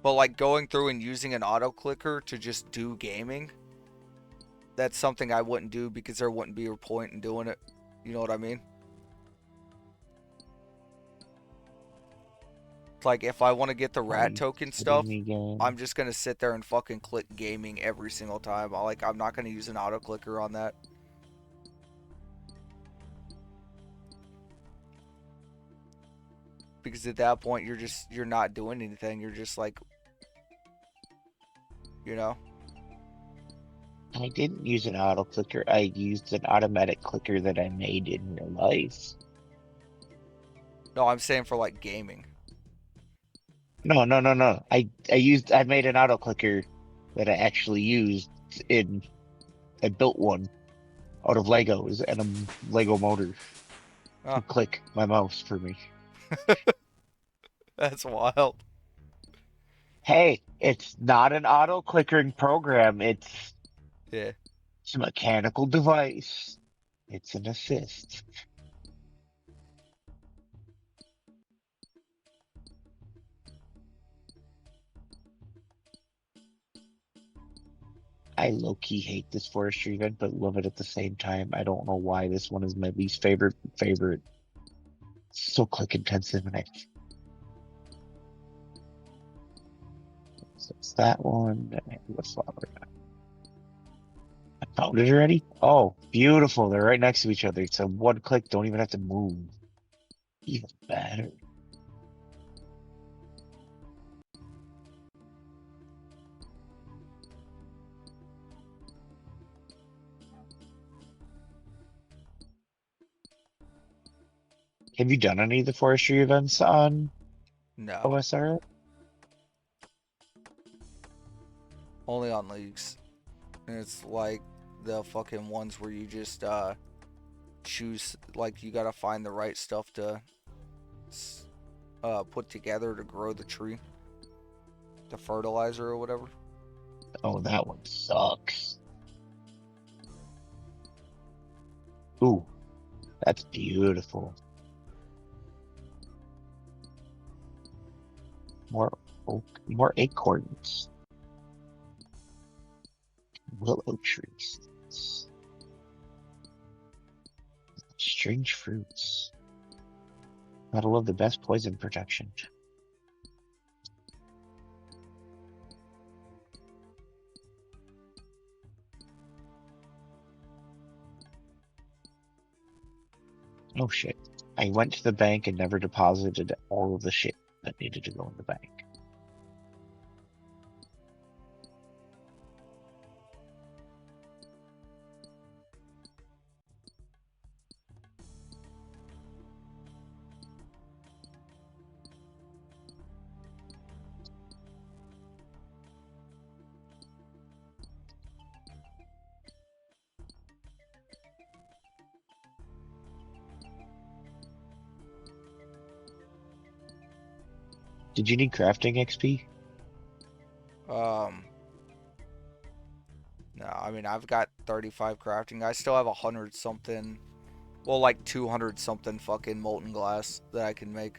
But like going through and using an auto clicker to just do gaming, that's something I wouldn't do because there wouldn't be a point in doing it. You know what I mean? Like if I want to get the Are rat you token kidding stuff, me again? I'm just gonna sit there and fucking click gaming every single time. I'm not gonna use an auto clicker on that because at that point you're not doing anything. You're just like, you know. I didn't use an auto clicker. I used an automatic clicker that I made in real life. No, I'm saying for like gaming. No, no, no, no. I made an auto clicker that I actually used in I built one out of Legos and a Lego motor Oh, to click my mouse for me. that's wild. Hey, it's not an auto clickering program. Yeah. It's a mechanical device. It's an assist. I low-key hate this forestry event, but love it at the same time. I don't know why this one is my least favorite. It's so click intensive and so it's that one. Then I do a flower. I found it already? Oh, beautiful. They're right next to each other. It's a one click, don't even have to move. Even better. Have you done any of the forestry events on No. OSR? Only on leagues. And it's like the fucking ones where you just choose, like you gotta find the right stuff to put together to grow the tree, the fertilizer or whatever. Oh, that one sucks. Ooh, that's beautiful. More oak, more acorns. Willow trees. Strange fruits. Gotta love the best poison protection. Oh shit. I went to the bank and never deposited all of the shit that needed to go in the bank. Did you need crafting XP? Um, no, I mean I've got 35 crafting. I still have 100 something, well, like 200 something fucking molten glass that I can make.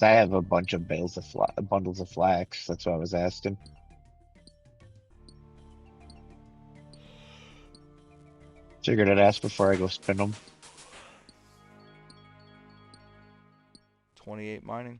I have a bunch of bundles of flax. That's what I was asking. Figured I'd ask before I go spin them. 28 mining.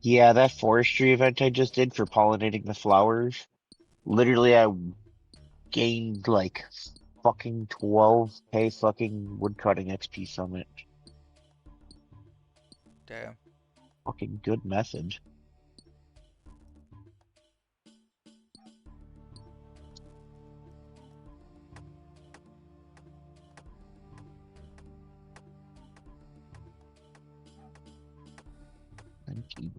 Yeah, that forestry event I just did for pollinating the flowers. Literally, I gained like fucking 12k fucking woodcutting XP from it. Damn. Fucking good method. Thank you.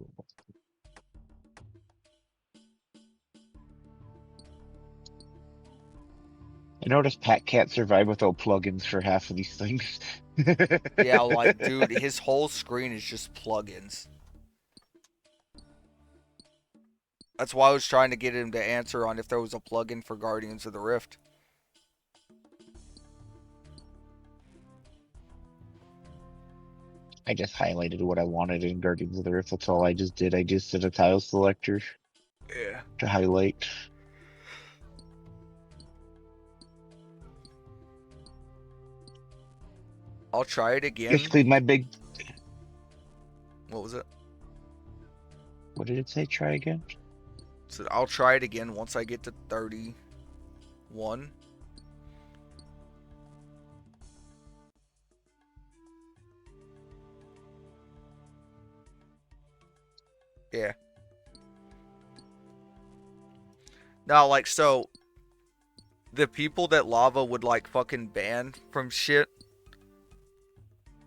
I noticed Pat can't survive without plugins for half of these things. Yeah, like dude, his whole screen is just plugins. That's why I was trying to get him to answer on if there was a plugin for Guardians of the Rift. I just highlighted what I wanted in Guardians of the Rift. That's all I just did. I just did a tile selector Yeah. to highlight. I'll try it again. Basically, my big. What was it? What did it say? Try again? So I'll try it again once I get to 31. Yeah. Now, like, so the people that lava would like fucking ban from shit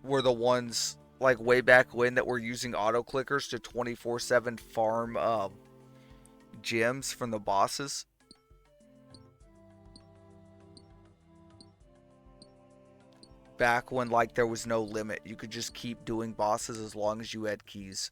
were the ones like way back when that were using auto clickers to 24/7 farm gems from the bosses. Back when like there was no limit, you could just keep doing bosses as long as you had keys.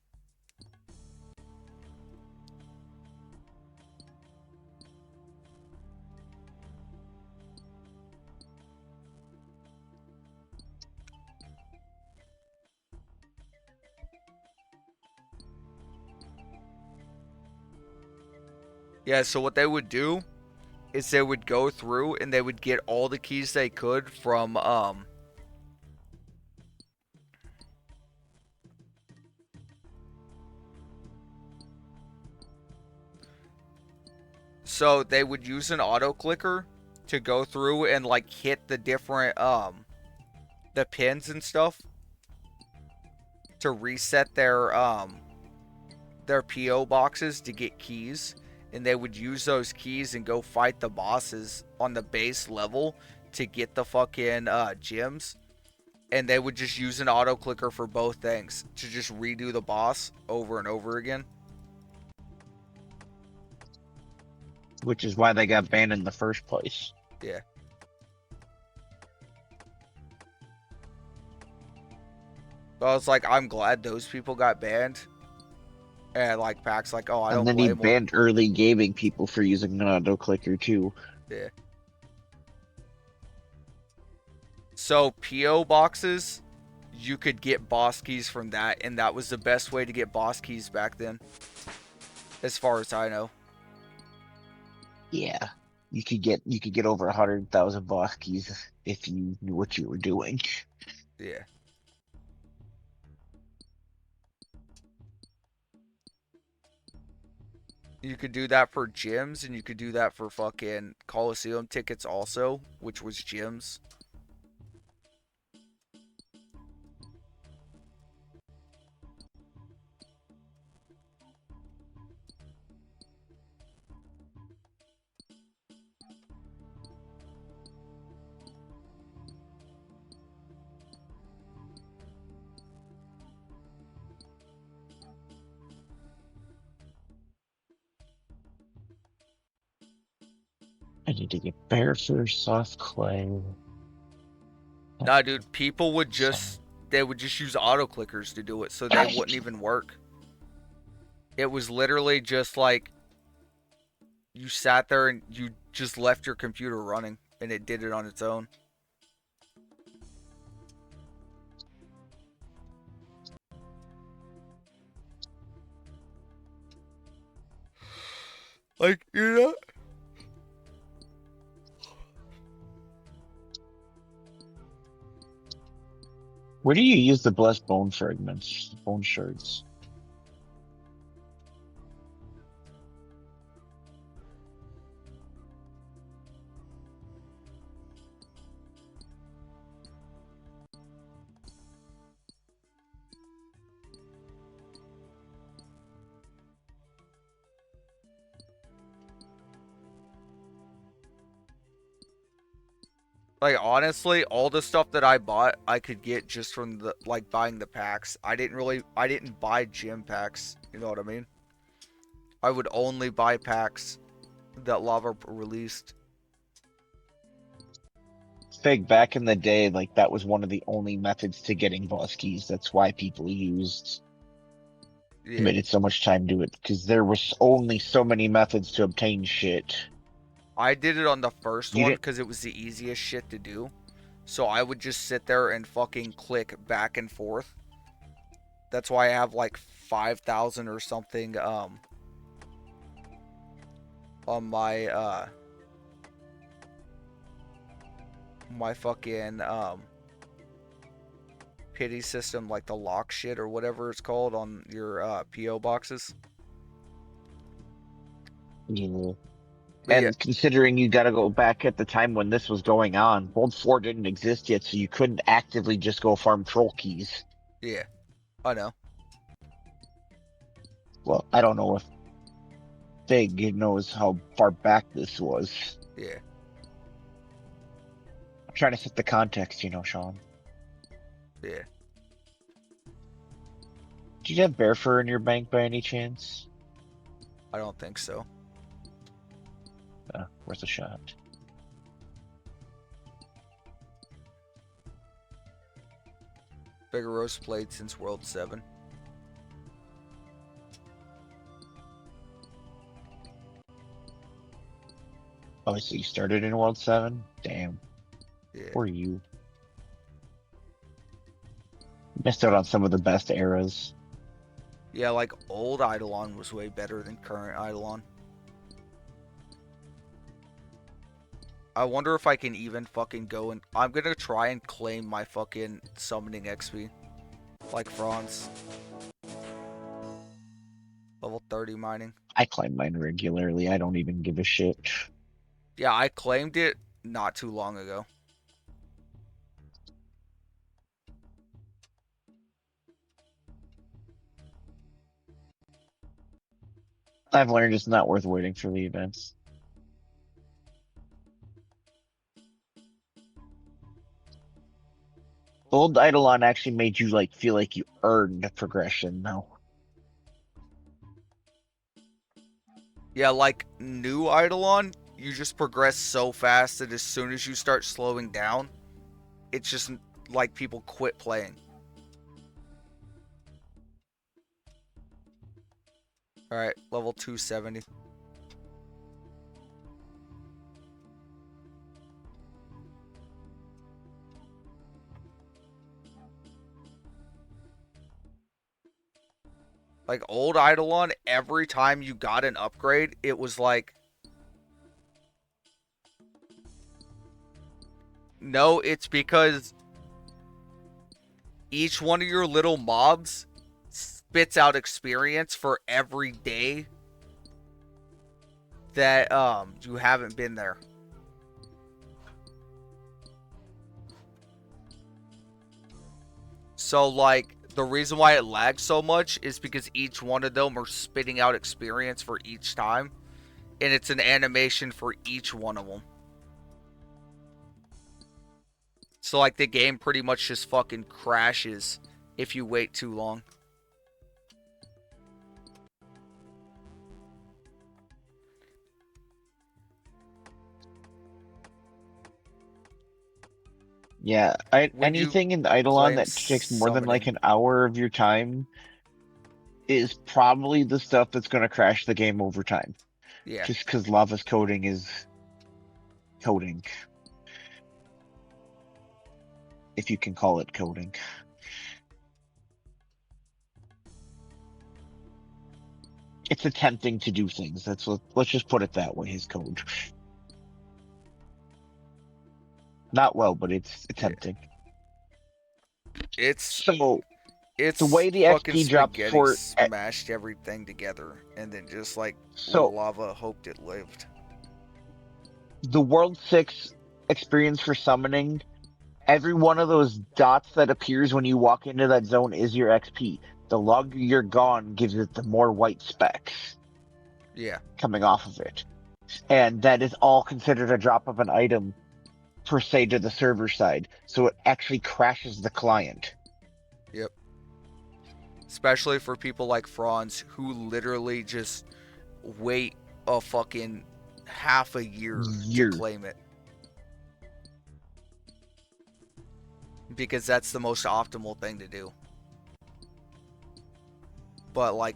Yeah, so what they would do is they would go through and they would get all the keys they could from so they would use an auto clicker to go through and like hit the different the pins and stuff to reset their PO boxes to get keys, and they would use those keys and go fight the bosses on the base level to get the fucking gems. And they would just use an auto clicker for both things to just redo the boss over and over again. Which is why they got banned in the first place. Yeah. But I was like, I'm glad those people got banned. And like Pack's like, oh, I And don't then he blame them. banned early gaming people for using an auto clicker too. Yeah. So PO boxes, you could get boss keys from that, and that was the best way to get boss keys back then, as far as I know. Yeah. You could get over 100,000 boss keys if you knew what you were doing. Yeah. You could do that for gyms, and you could do that for fucking Coliseum tickets also, which was gyms. I need to get bare for soft clay. Nah, dude, people would just they would just use auto clickers to do it, so they wouldn't even work. It was literally just like you sat there and you just left your computer running, and it did it on its own. Like, you know? Where do you use the blessed bone fragments, bone shards? Like, honestly, all the stuff that I bought, I could get just from the like buying the packs. I didn't buy gym packs. You know what I mean? I would only buy packs that Lava released. Fig, back in the day, like that was one of the only methods to getting boss keys. That's why people used Yeah. committed so much time to it because there was only so many methods to obtain shit. I did it on the first You one didn't. because it was the easiest shit to do. So I would just sit there and fucking click back and forth. That's why I have like 5,000 or something on my fucking pity system, like the lock shit or whatever it's called on your PO boxes. Yeah. But yeah, And considering you got to go back at the time when this was going on, World 4 didn't exist yet, so you couldn't actively just go farm troll keys. yeah, I know. Well, I don't know if Fig knows how far back this was. Yeah, I'm trying to set the context, Sean. yeah. Do you have bear fur in your bank by any chance? I don't think so. Worth a shot. Figueroa's played since World 7. Oh, so you started in World 7? Damn. Yeah. Poor you. Missed out on some of the best eras. Yeah, like old Eidolon was way better than current Eidolon. I wonder if I can even fucking go and I'm gonna try and claim my fucking summoning XP. Like Franz. Level 30 mining. I climb mine regularly. I don't even give a shit. Yeah, I claimed it not too long ago. I've learned it's not worth waiting for the events. Old Eidolon actually made you feel like you earned progression now. Yeah, like new Eidolon, you just progress so fast that as soon as you start slowing down, it's just like people quit playing. Alright, level 270. Like old Eidolon, every time you got an upgrade, it was like, no, it's because each one of your little mobs spits out experience for every day that you haven't been there. So like the reason why it lags so much is because each one of them are spitting out experience for each time, and it's an animation for each one of them. So like the game pretty much just fucking crashes if you wait too long. Yeah, When you anything in Eidolon claim that takes more than summoning, an hour of your time is probably the stuff that's going to crash the game over time. yeah. Just because Lava's coding is coding, if you can call it coding. It's attempting to do things. Let's just put it that way. His code, not well, but it's Yeah. attempting. It's So the it's way the fucking XP drops spaghetti for smashed everything together and then just like so lava hoped it lived. the World 6 experience for summoning, every one of those dots that appears when you walk into that zone is your XP. The longer you're gone gives it the more white specks Yeah. coming off of it. And that is all considered a drop of an item per se to the server side. So it actually crashes the client. Yep. Especially for people like Franz who literally just wait a fucking half a year to Year. claim it. Because that's the most optimal thing to do. but like